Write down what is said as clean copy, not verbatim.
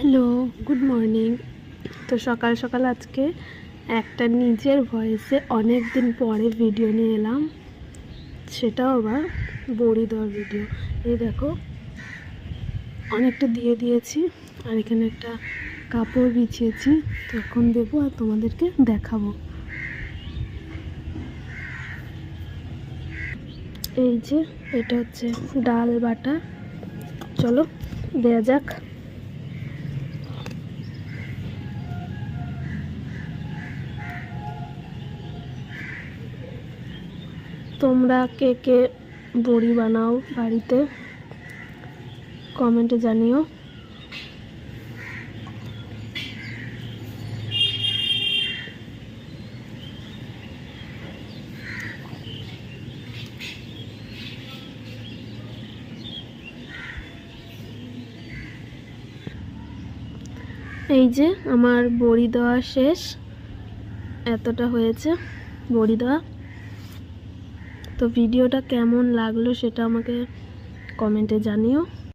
Hello, good morning. তো সকাল সকাল আজকে একটা নিজের ভয়েসে অনেক দিন পরে ভিডিও নিয়ে এলাম, সেটাও আবার বড়ি দেওয়ার ভিডিও। এই দেখো, অনেকটা দিয়ে দিয়েছি আর এখানে একটা কাপড় বিছিয়েছি। তো এখন দেবো আর তোমাদেরকে দেখাবো। এই যে এটা হচ্ছে ডাল বাটা, চলো দেয়া যাক। তোমরা কে কে বড়ি বানাও বাড়িতে, কমেন্টে জানিও। এই যে আমার বড়ি দেওয়া শেষ, এতটা হয়েছে বড়ি দেওয়া। তো ভিডিওটা কেমন লাগলো সেটা আমাকে কমেন্টে জানিও।